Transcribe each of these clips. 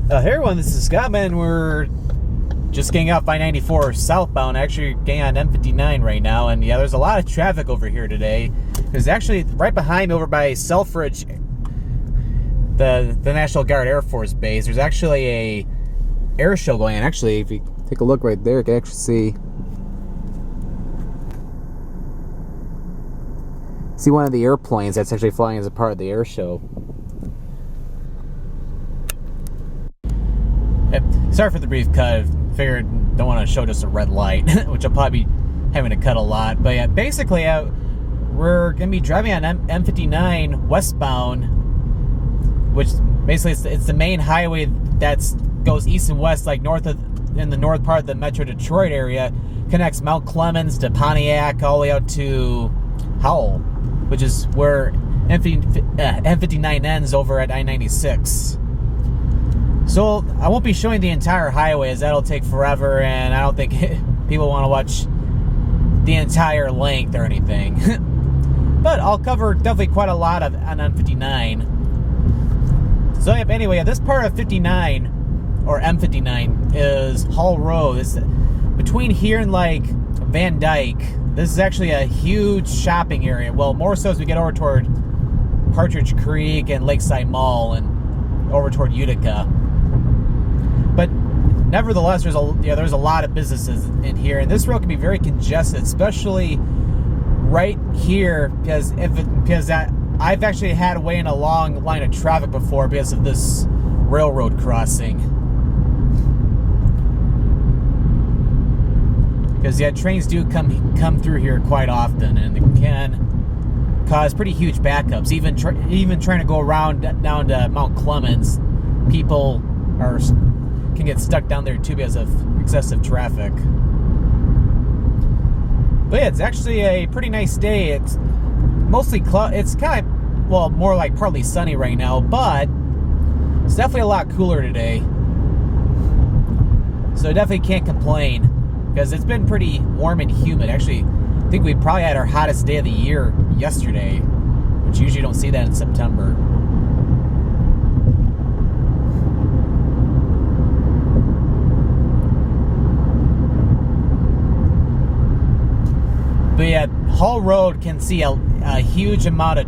Hey everyone, this is Scottman. We're just getting off I-94 southbound, actually getting on M-59 right now, and yeah, there's a lot of traffic over here today. There's actually, right behind me over by Selfridge, the National Guard Air Force Base, there's actually a air show going on. Actually, if you take a look right there, you can actually see one of the airplanes that's actually flying as a part of the air show. Sorry for the brief cut. Figured don't want to show just a red light, which I'll probably be having to cut a lot. But yeah, basically, we're going to be driving on M-59 westbound, which basically it's the main highway that goes east and west, like in the north part of the Metro Detroit area, connects Mount Clemens to Pontiac all the way out to Howell, which is where M-59 ends over at I-96. So I won't be showing the entire highway, as that'll take forever, and I don't think people want to watch the entire length or anything. But I'll cover definitely quite a lot on M-59. So anyway, this part of 59, or M-59, is Hall Road. It's between here and like Van Dyke. This is actually a huge shopping area. Well, more so as we get over toward Partridge Creek and Lakeside Mall and over toward Utica. But nevertheless, there's a lot of businesses in here, and this road can be very congested, especially right here, because I've actually had to wait in a long line of traffic before because of this railroad crossing. Because yeah, trains do come through here quite often, and it can cause pretty huge backups. Even trying to go around down to Mount Clemens, people can get stuck down there too because of excessive traffic. But yeah, it's actually a pretty nice day. It's mostly it's kind of, well, more like partly sunny right now, but it's definitely a lot cooler today. So I definitely can't complain, because it's been pretty warm and humid. Actually, I think we probably had our hottest day of the year yesterday, which usually don't see that in September. But yeah, Hall Road can see a huge amount of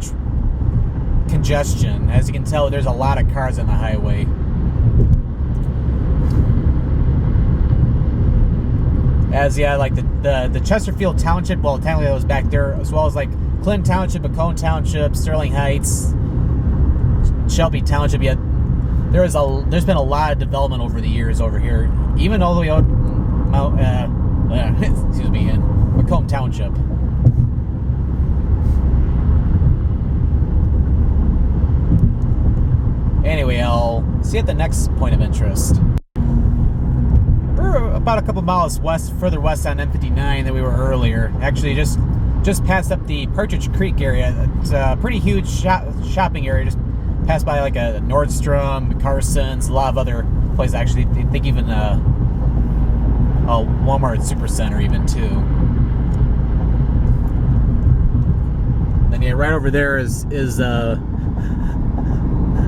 congestion. As you can tell, there's a lot of cars on the highway. As yeah, like the Chesterfield Township, well, technically that was back there, as well as like Clinton Township, Macomb Township, Sterling Heights, Shelby Township. Yeah, there's been a lot of development over the years over here, even all the way out excuse me, in Macomb Township. Anyway, I'll see you at the next point of interest. We're about a couple miles further west on M-59 than we were earlier. Actually, just passed up the Partridge Creek area. It's a pretty huge shopping area. Just passed by like a Nordstrom, Carson's, a lot of other places. Actually, I think even a Walmart Supercenter even too. Then yeah, right over there is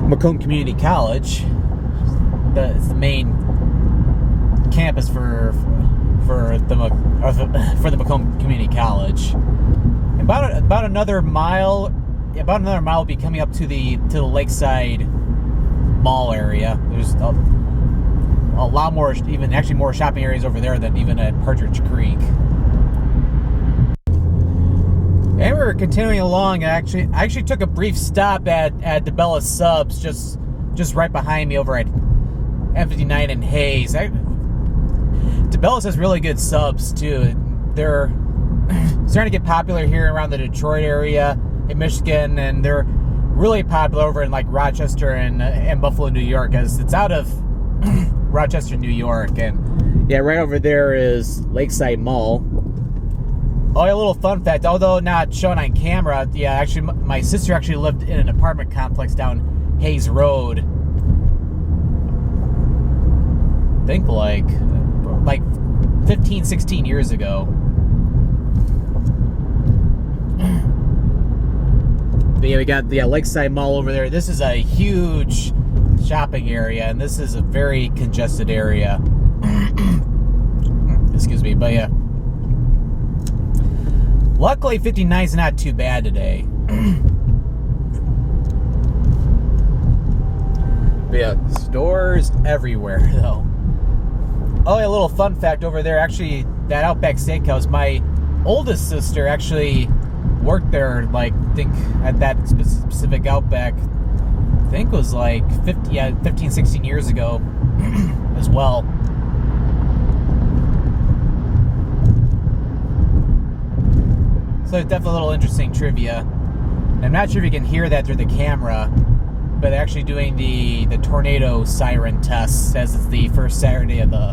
Macomb Community College. It's the main campus for the Macomb Community College. About another mile will be coming up to the Lakeside Mall area. There's a lot more, actually more shopping areas over there than even at Partridge Creek. And we're continuing along. I actually took a brief stop at DeBella Subs, just right behind me over at M-59 and Hayes. DeBella's has really good subs too. They're starting to get popular here around the Detroit area, in Michigan, and they're really popular over in like Rochester and Buffalo, New York, as it's out of Rochester, New York. And yeah, right over there is Lakeside Mall. Oh, a little fun fact, although not shown on camera, yeah, actually my sister actually lived in an apartment complex down Hayes Road. I think like 15, 16 years ago. But yeah, we got the Lakeside Mall over there. This is a huge shopping area, and this is a very congested area. Excuse me, but yeah. Luckily, 59 is not too bad today. But yeah, stores everywhere, though. Oh, yeah, a little fun fact over there. Actually, that Outback Steakhouse, my oldest sister actually worked there, like, I think, at that specific Outback. I think it was like 15, 16 years ago as well. So it's definitely a little interesting trivia. I'm not sure if you can hear that through the camera, but they're actually doing the tornado siren tests as it's the first Saturday of the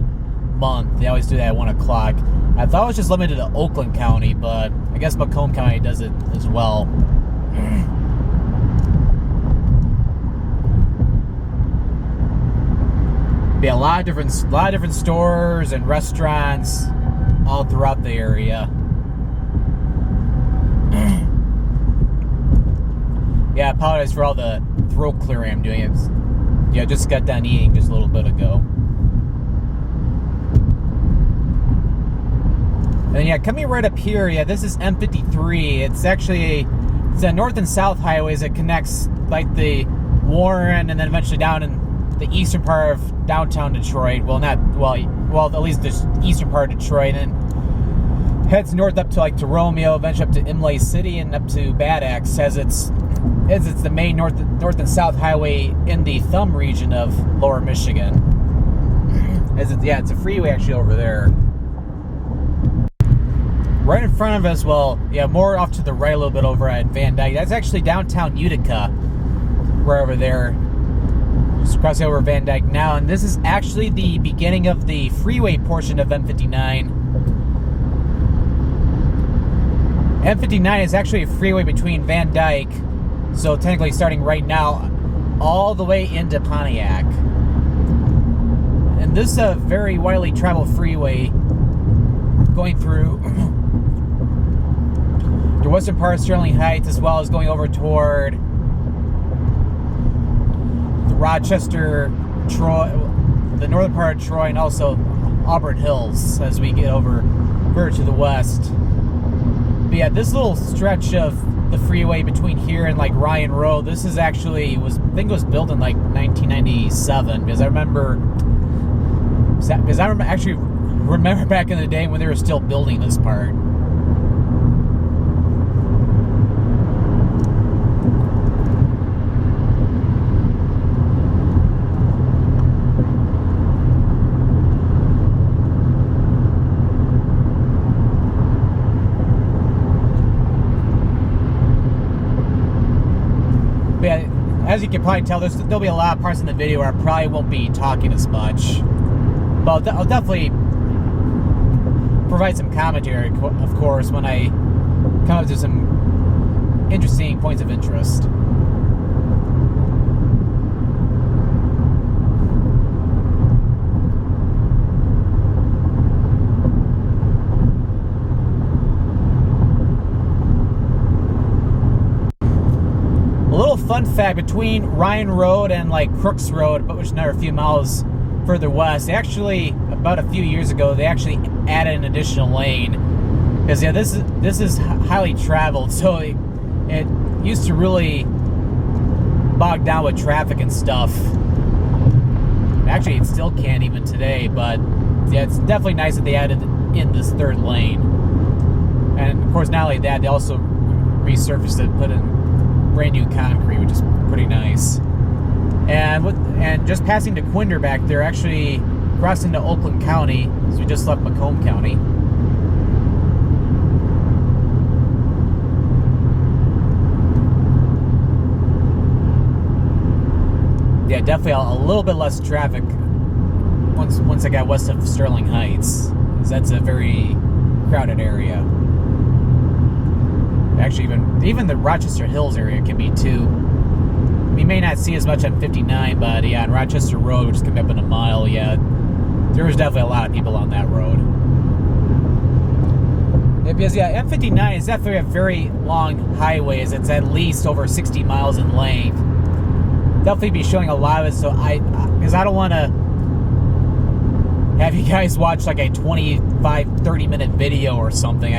month. They always do that at 1 o'clock. I thought it was just limited to Oakland County, but I guess Macomb County does it as well. Yeah, a lot of different stores and restaurants all throughout the area. Yeah, I apologize for all the throat clearing I'm doing. I just got done eating just a little bit ago. And yeah, coming right up here, yeah, this is M-53. It's actually it's a north and south highways that connects like the Warren and then eventually down in the eastern part of downtown Detroit. Well, at least the eastern part of Detroit, and then heads north up to like to Romeo, eventually up to Imlay City and up to Bad Axe, as it's the main north and south highway in the Thumb region of Lower Michigan. It's a freeway actually over there. Right in front of us, more off to the right a little bit over at Van Dyke. That's actually downtown Utica. We're over there. Just crossing over Van Dyke now, and this is actually the beginning of the freeway portion of M-59. M-59 is actually a freeway between Van Dyke, so technically starting right now, all the way into Pontiac. And this is a very widely traveled freeway going through the western part of Sterling Heights, as well as going over toward the Rochester, Troy, the northern part of Troy, and also Auburn Hills as we get over further to the west. But yeah, this little stretch of the freeway between here and like Ryan Road, this is actually I think it was built in like 1997, because I remember back in the day when they were still building this part. But as you can probably tell, there'll be a lot of parts in the video where I probably won't be talking as much. But I'll definitely provide some commentary, of course, when I come up to some interesting points of interest. Fun fact, between Ryan Road and like Crooks Road, but which is another few miles further west, they actually, about a few years ago, they actually added an additional lane. Because yeah, this is highly traveled, so it used to really bog down with traffic and stuff. Actually, it still can even today, but yeah, it's definitely nice that they added in this third lane. And of course, not only that, they also resurfaced it, put in brand new concrete, which is pretty nice. And just passing to Quinder back there, actually crossing to Oakland County, so we just left Macomb County. Yeah, definitely a little bit less traffic once I got west of Sterling Heights, because that's a very crowded area. Actually, even the Rochester Hills area can be too. We may not see as much on 59, but yeah, on Rochester Road, which is coming up in a mile, yeah, there was definitely a lot of people on that road. Yeah, because yeah, M-59 is definitely a very long highway, as it's at least over 60 miles in length. definitely be showing a lot of it. So because I don't want to have you guys watch like a 25-30 minute video or something.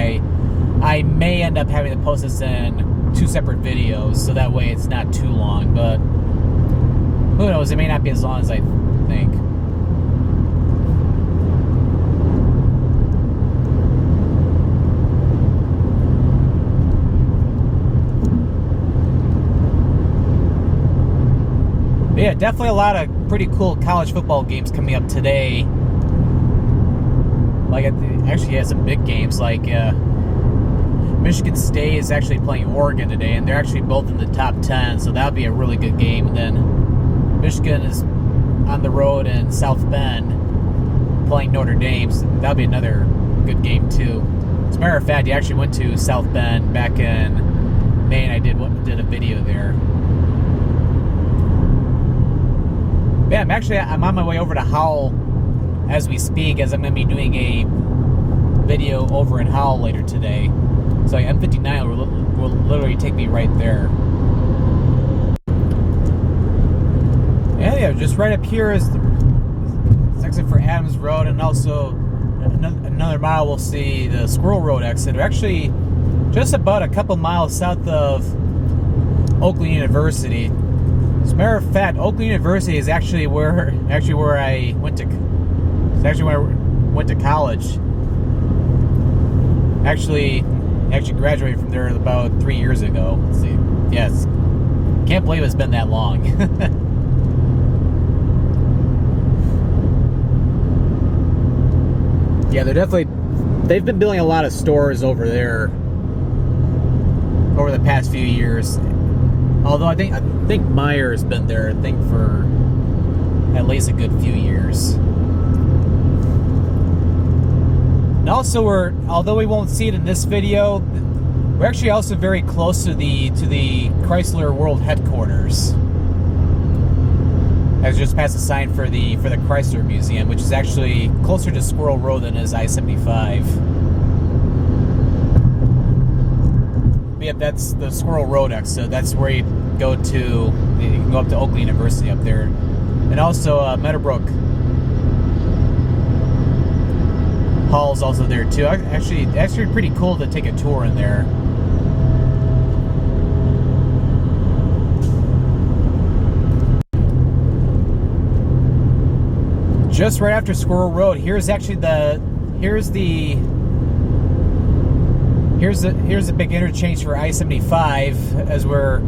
I may end up having to post this in 2 separate videos, so that way it's not too long. But who knows? It may not be as long as I think. But yeah, definitely a lot of pretty cool college football games coming up today. Like, actually has some big games, like Michigan State is actually playing Oregon today, and they're actually both in the top 10, so that'll be a really good game. And then Michigan is on the road in South Bend playing Notre Dame, so that'll be another good game too. As a matter of fact, I actually went to South Bend back in May, and I did a video there. Yeah, I'm on my way over to Howell as we speak, as I'm going to be doing a video over in Howell later today. So M-59 will literally take me right there. Yeah, just right up here is the exit for Adams Road, and also another mile we'll see the Squirrel Road exit. We're actually just about a couple miles south of Oakland University. As a matter of fact, Oakland University is actually where I went to. It's actually where I went to college. Actually graduated from there about 3 years ago. Let's see. Yes. Can't believe it's been that long. Yeah, they've been building a lot of stores over there over the past few years. Although I think Meyer's been there, for at least a good few years. And also, although we won't see it in this video, we're actually also very close to the Chrysler World Headquarters. I just passed a sign for the Chrysler Museum, which is actually closer to Squirrel Road than is I-75. But yeah, that's the Squirrel Road exit. That's where you go to. You can go up to Oakland University up there, and also Meadowbrook Hall's also there too. Actually pretty cool to take a tour in there. Just right after Squirrel Road, here's the big interchange for I-75, as we're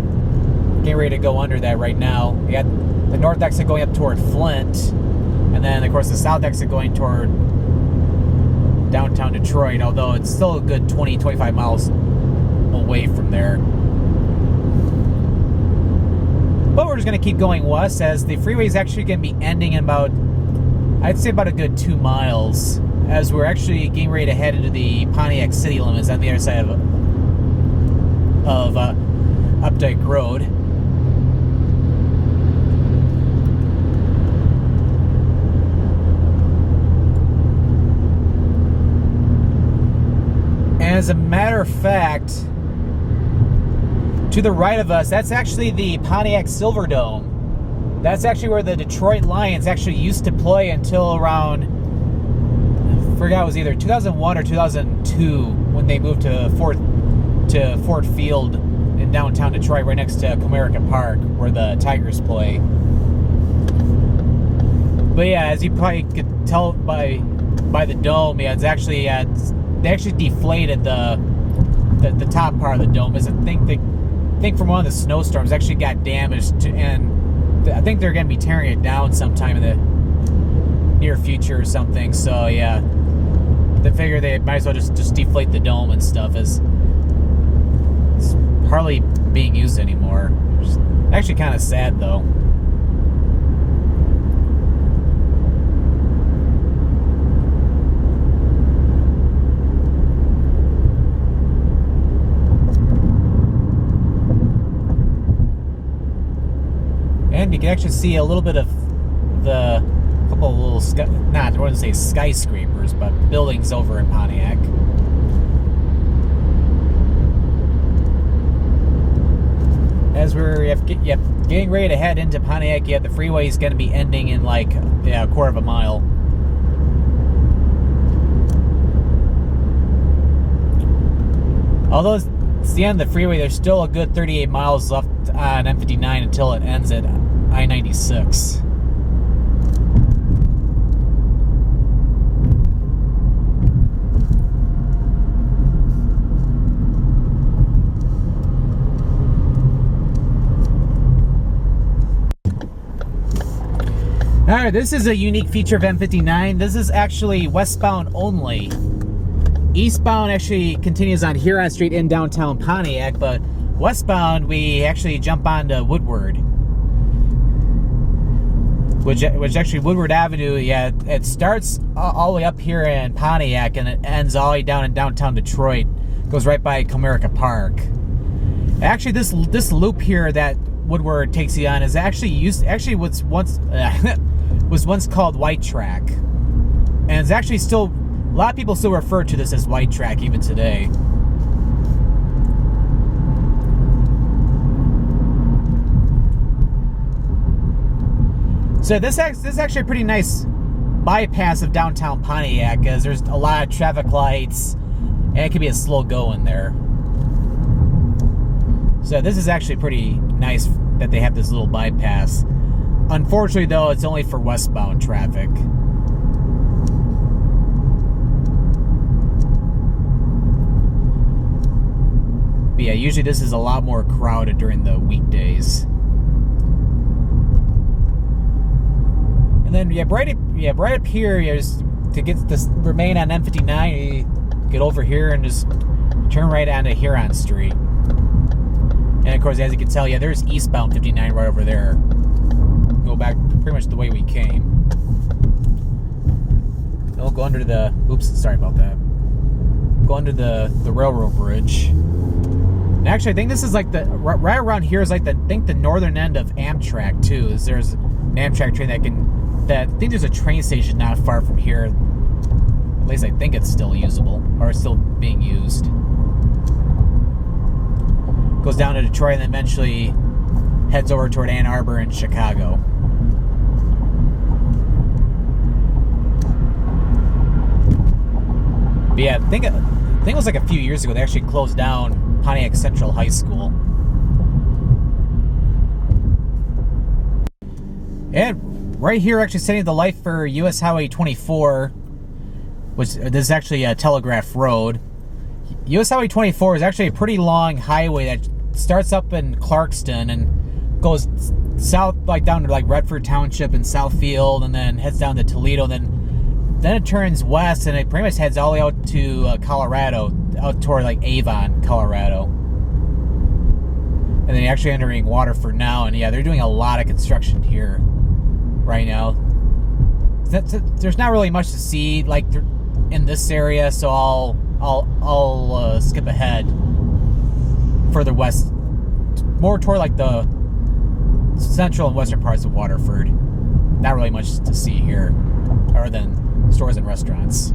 getting ready to go under that right now. We got the north exit going up toward Flint, and then of course the south exit going toward downtown Detroit, although it's still a good 20-25 miles away from there. But we're just going to keep going west, as the freeway is actually going to be ending in about, I'd say, about a good 2 miles, as we're actually getting ready to head into the Pontiac city limits on the other side of Updike Road. And as a matter of fact, to the right of us, that's actually the Pontiac Silverdome. That's actually where the Detroit Lions actually used to play until around, I forgot, it was either 2001 or 2002 when they moved to Ford Field in downtown Detroit, right next to Comerica Park, where the Tigers play. But yeah, as you probably could tell by the dome, yeah, it's actually they actually deflated the top part of the dome. As I think from one of the snowstorms actually got damaged, and I think they're going to be tearing it down sometime in the near future or something. So yeah, they figure they might as well just deflate the dome and stuff, as it's hardly being used anymore. It's actually kind of sad though. And you can actually see a little bit of the couple of little, I wouldn't say skyscrapers, but buildings over in Pontiac. as we're getting ready to head into Pontiac, the freeway is going to be ending in like a quarter of a mile. Although it's the end of the freeway, there's still a good 38 miles left on M-59 until it ends at I-94. Alright, this is a unique feature of M-59. This is actually westbound only. Eastbound actually continues on Huron Street in downtown Pontiac, but westbound we actually jump onto Woodward. Which actually Woodward Avenue, it starts all the way up here in Pontiac and it ends all the way down in downtown Detroit. Goes right by Comerica Park. Actually, this loop here that Woodward takes you on is actually was once called White Track, and it's actually still, a lot of people still refer to this as White Track even today. So this is actually a pretty nice bypass of downtown Pontiac, because there's a lot of traffic lights and it can be a slow go in there. So this is actually pretty nice that they have this little bypass. Unfortunately, though, it's only for westbound traffic. But yeah, usually this is a lot more crowded during the weekdays. And then right up here, just to get this remain on M-59, you get over here and just turn right onto Huron Street. And of course, as you can tell, there's eastbound 59 right over there. Go back pretty much the way we came. And we'll go under the, oops, sorry about that. Go under the railroad bridge. And actually, I think this is like right around here is like the northern end of Amtrak too. There's an Amtrak train I think there's a train station not far from here. At least I think it's still usable, or still being used. Goes down to Detroit and then eventually heads over toward Ann Arbor and Chicago. But yeah, I think it was like a few years ago they actually closed down Pontiac Central High School. And right here, actually setting the light for US Highway 24, which this is actually a Telegraph Road. US Highway 24 is actually a pretty long highway that starts up in Clarkston and goes south, like down to like Redford Township and Southfield, and then heads down to Toledo. Then it turns west and it pretty much heads all the way out to Colorado, out toward like Avon, Colorado. And then you're actually entering Waterford now, and yeah, they're doing a lot of construction here right now. There's not really much to see like in this area, so I'll skip ahead further west, more toward like the central and western parts of Waterford. Not really much to see here, other than stores and restaurants.